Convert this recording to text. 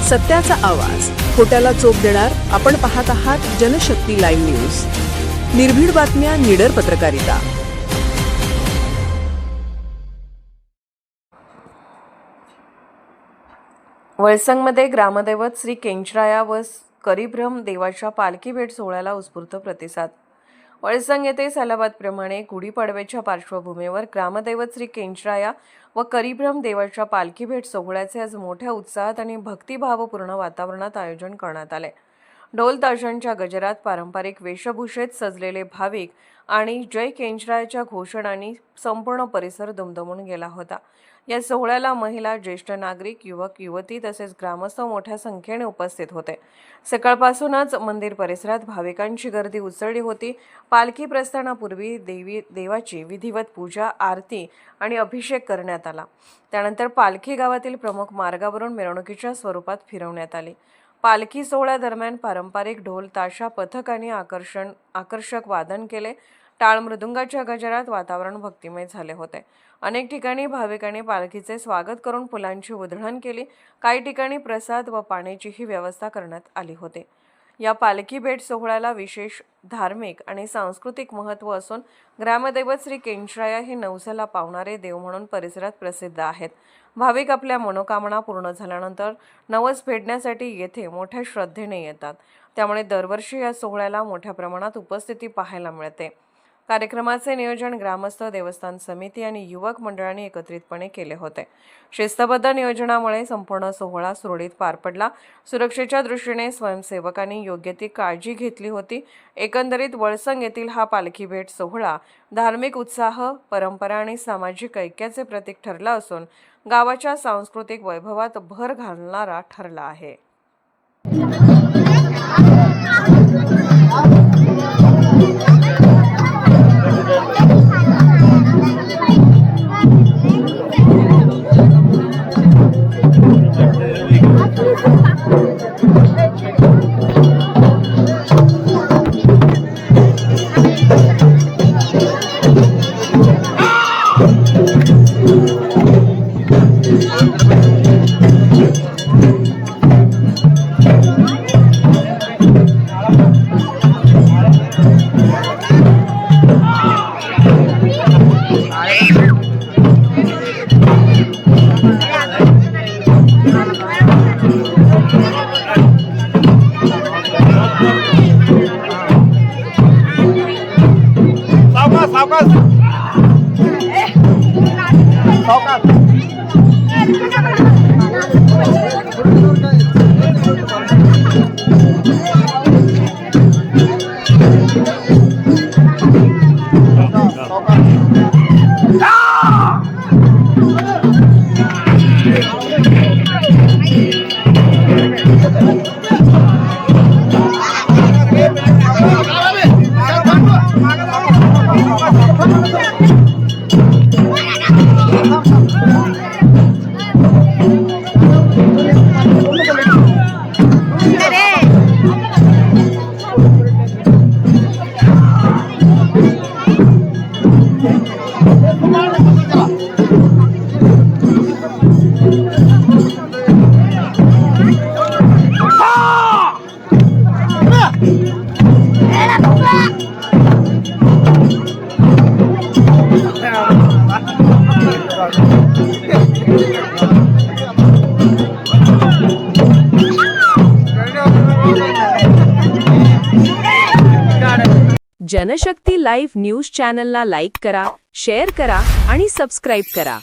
सत्याचा आवाज, खोट्याला चोप देणार. आपण पाहत आहात जनशक्ती लाईव्ह न्यूज. निर्भीड बातम्या, निडर पत्रकारिता. वळसंगमध्ये ग्रामदैवत श्री केंचराया व करिब्रह्म देवाच्या पालखी भेट सोहळ्याला उत्स्फूर्त प्रतिसाद. वळसंग येथे सालाबादप्रमाणे गुढीपाडव्याच्या पार्श्वभूमीवर ग्रामदैवत श्री केंचराया व करिब्रह्म देवाच्या पालखी भेट सोहळ्याचे आज मोठ्या उत्साहात आणि भक्तिभावपूर्ण वातावरणात आयोजन करण्यात आले. ढोल ताशांच्या गजरात, पारंपरिक वेशभूषेत सजलेले भाविक आणि जय केंचरायाच्या घोषणांनी संपूर्ण परिसर दुमदुमून गेला होता. या सोहळ्याला महिला, ज्येष्ठ नागरिक, युवक, युवती तसेच ग्रामस्थ मोठ्या संख्येने उपस्थित होते. सकाळपासूनच मंदिर परिसरात भाविकांची गर्दी उसळली होती. पालखी प्रस्थानापूर्वी देवाची विधिवत पूजा, आरती आणि अभिषेक करण्यात आला. त्यानंतर पालखी गावातील प्रमुख मार्गावरून मिरवणुकीच्या स्वरूपात फिरवण्यात आली. पालखी सोहळ्यादरम्यान पारंपरिक ढोल ताशा पथकाने आकर्षक वादन केले. टाळ मृदुंगाच्या गजरात वातावरण भक्तिमय झाले होते. अनेक ठिकाणी भाविकांनी पालखीचे स्वागत करून फुलांची उधळण केली. काही ठिकाणी प्रसाद व पाण्याचीही व्यवस्था करण्यात आली होती. या पालखी भेट सोहळ्याला विशेष धार्मिक आणि सांस्कृतिक महत्त्व असून ग्रामदैवत श्री केंचराया हे नवसाला पावणारे देव म्हणून परिसरात प्रसिद्ध आहेत. भाविक आपल्या मनोकामना पूर्ण झाल्यानंतर नवस फेडण्यासाठी येथे मोठ्या श्रद्धेने येतात. त्यामुळे दरवर्षी या सोहळ्याला मोठ्या प्रमाणात उपस्थिती पाहायला मिळते. कार्यक्रमाचे नियोजन ग्रामस्थ, देवस्थान समिती आणि युवक मंडळांनी एकत्रितपणे केले होते. शिस्तबद्ध नियोजनामुळे संपूर्ण सोहळा सुरळीत पार पडला. सुरक्षेच्या दृष्टीने स्वयंसेवकांनी योग्य ती काळजी घेतली होती. एकंदरीत वळसंग येथील हा पालखी भेट सोहळा धार्मिक उत्साह, परंपरा आणि सामाजिक ऐक्याचे प्रतीक ठरला असून गावाच्या सांस्कृतिक वैभवात भर घालणारा ठरला आहे. जनशक्ती लाईव्ह न्यूज चॅनलला लाईक करा, शेअर करा आणि सबस्क्राईब करा.